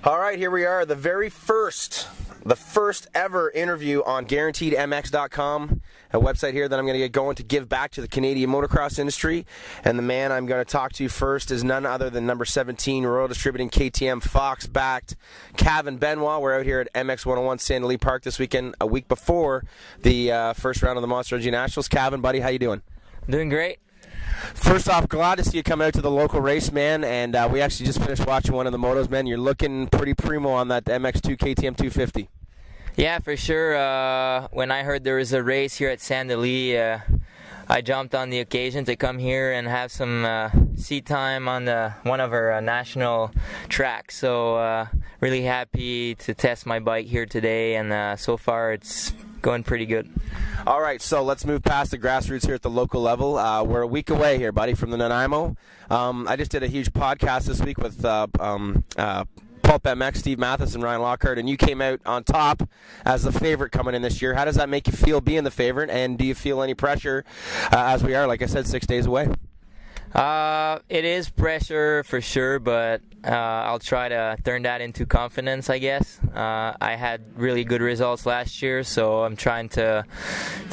All right, here we are, the first ever interview on GuaranteedMX.com, a website here that I'm going to get going to give back to the Canadian motocross industry. And the man I'm going to talk to first is none other than number 17, Royal Distributing KTM Fox-backed Kaven Benoit. We're out here at MX 101 Sand Lee Park this weekend, a week before the first round of the Monster Energy Nationals. Kaven, buddy, how you doing? Doing great. First off, glad to see you come out to the local race, man, and we actually just finished watching one of the motos, man. You're looking pretty primo on that MX2 KTM 250. Yeah, for sure. When I heard there was a race here at Sand Lee, I jumped on the occasion to come here and have some seat time on one of our national tracks. So really happy to test my bike here today, and so far it's going pretty good. All right, so let's move past the grassroots here at the local level. We're a week away here, buddy, from the Nanaimo. I just did a huge podcast this week with Pulp MX, Steve Mathis, and Ryan Lockhart, and you came out on top as the favorite coming in this year. How does that make you feel being the favorite, and do you feel any pressure as we are, like I said, 6 days away? It is pressure for sure, but I'll try to turn that into confidence, I guess. I had really good results last year, so I'm trying to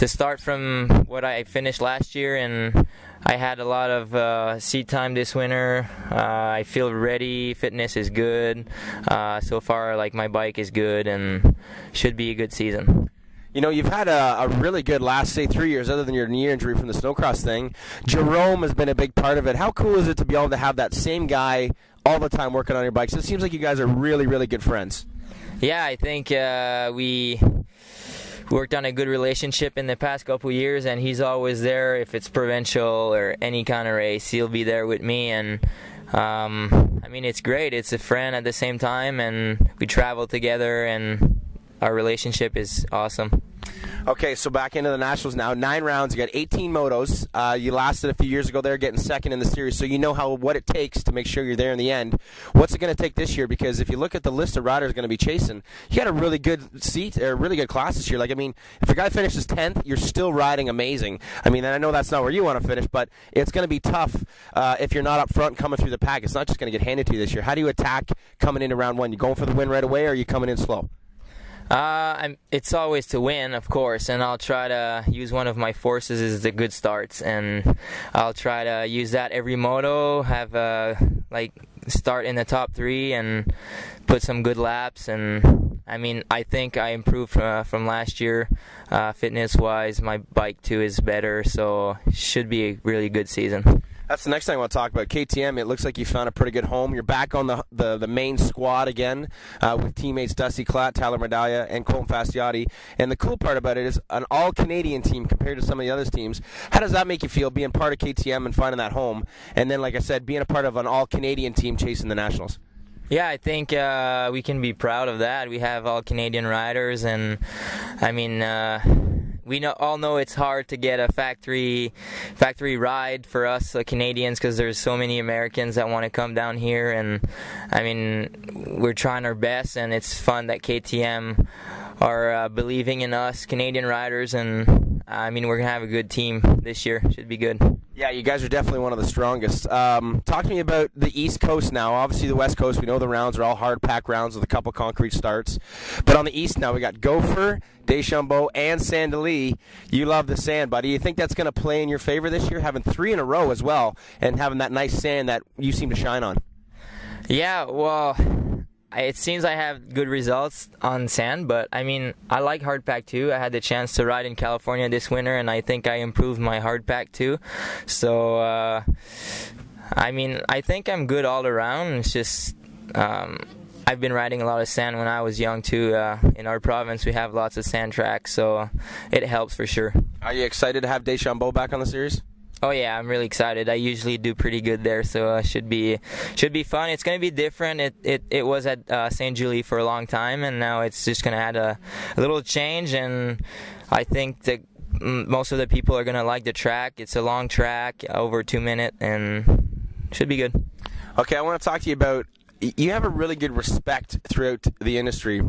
start from what I finished last year, and I had a lot of seat time this winter. I feel ready. Fitness is good. So far, like, my bike is good and should be a good season. You know, you've had a really good last, say, 3 years, other than your knee injury from the snowcross thing. Jerome has been a big part of it. How cool is it to be able to have that same guy all the time working on your bikes? It seems like you guys are really, really good friends. Yeah, I think we worked on a good relationship in the past couple years, and he's always there. If it's provincial or any kind of race, he'll be there with me, and I mean, it's great. It's a friend at the same time, and we travel together, and our relationship is awesome. Okay, so back into the Nationals now. 9 rounds. You got 18 motos. You lasted a few years ago there, getting second in the series, so you know what it takes to make sure you're there in the end. What's it going to take this year? Because if you look at the list of riders going to be chasing, you got a really good seat, or really good class this year. Like, I mean, if a guy finishes 10th, you're still riding amazing. I mean, and I know that's not where you want to finish, but it's going to be tough if you're not up front coming through the pack. It's not just going to get handed to you this year. How do you attack coming into round one? You going for the win right away, or are you coming in slow? It's always to win, of course, and I'll try to use one of my forces is the good starts, and I'll try to use that every moto, have start in the top 3 and put some good laps. And I mean, I think I improved from last year fitness-wise. My bike too is better, so it should be a really good season. That's the next thing I want to talk about. KTM, it looks like you found a pretty good home. You're back on the main squad again with teammates Dusty Klatt, Tyler Medaglia, and Colton Fasciotti. And the cool part about it is an all-Canadian team compared to some of the other teams. How does that make you feel, being part of KTM and finding that home? And then, like I said, being a part of an all-Canadian team chasing the Nationals? Yeah, I think we can be proud of that. We have all Canadian riders, and I mean, we all know it's hard to get a factory ride for us Canadians, because there's so many Americans that want to come down here, and I mean, we're trying our best, and it's fun that KTM are believing in us Canadian riders, and I mean, we're gonna have a good team this year. Should be good. Yeah, you guys are definitely one of the strongest. Talk to me about the East Coast now. Obviously, the West Coast, we know the rounds are all hard-packed rounds with a couple concrete starts. But on the East now, we got Gopher, Deschambault, and Sand Lee. You love the sand, buddy. You think that's going to play in your favor this year, having 3 in a row as well, and having that nice sand that you seem to shine on? Yeah, well, it seems I have good results on sand, but I mean, I like hard pack too. I had the chance to ride in California this winter, and I think I improved my hard pack too. So, I mean, I think I'm good all around. It's just, I've been riding a lot of sand when I was young too. In our province, we have lots of sand tracks, so it helps for sure. Are you excited to have Deschambault back on the series? Oh yeah, I'm really excited. I usually do pretty good there, so should be fun. It's going to be different. It was at St. Julie for a long time, and now it's just going to add a little change, and I think that most of the people are going to like the track. It's a long track, over 2 minutes, and should be good. Okay, I want to talk to you about, you have a really good respect throughout the industry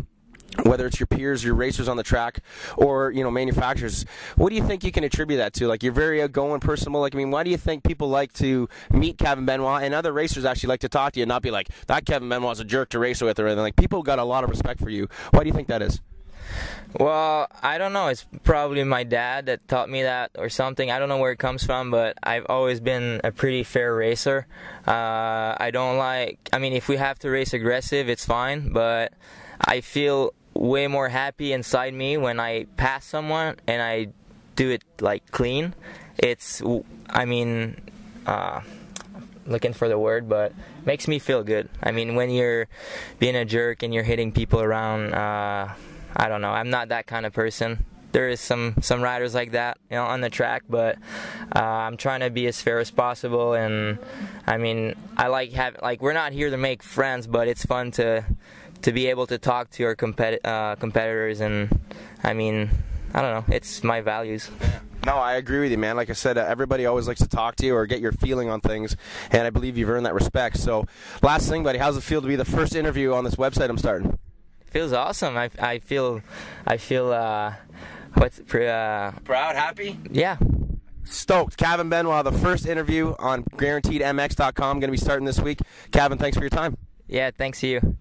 whether it's your peers, your racers on the track, or manufacturers. What do you think you can attribute that to? Like, you're very outgoing, personable. Like, I mean, why do you think people like to meet Kaven Benoit and other racers actually like to talk to you and not be like, that Kaven Benoit's a jerk to race with or anything? Like, people got a lot of respect for you. Why do you think that is? Well, I don't know. It's probably my dad that taught me that or something. I don't know where it comes from, but I've always been a pretty fair racer. I mean, if we have to race aggressive, it's fine, but I feel way more happy inside me when I pass someone and I do it like clean. Looking for the word, but makes me feel good. I mean, when you're being a jerk and you're hitting people around, I don't know. I'm not that kind of person. There is some riders like that, on the track, but I'm trying to be as fair as possible. And I mean, I we're not here to make friends, but it's fun to be able to talk to your competitors, and I mean, I don't know, it's my values. No, I agree with you, man. Like I said, everybody always likes to talk to you or get your feeling on things, and I believe you've earned that respect. So, last thing, buddy, how's it feel to be the first interview on this website I'm starting? It feels awesome. I feel proud, happy? Yeah. Stoked. Kaven Benoit, the first interview on GuaranteedMX.com, going to be starting this week. Kaven, thanks for your time. Yeah, thanks to you.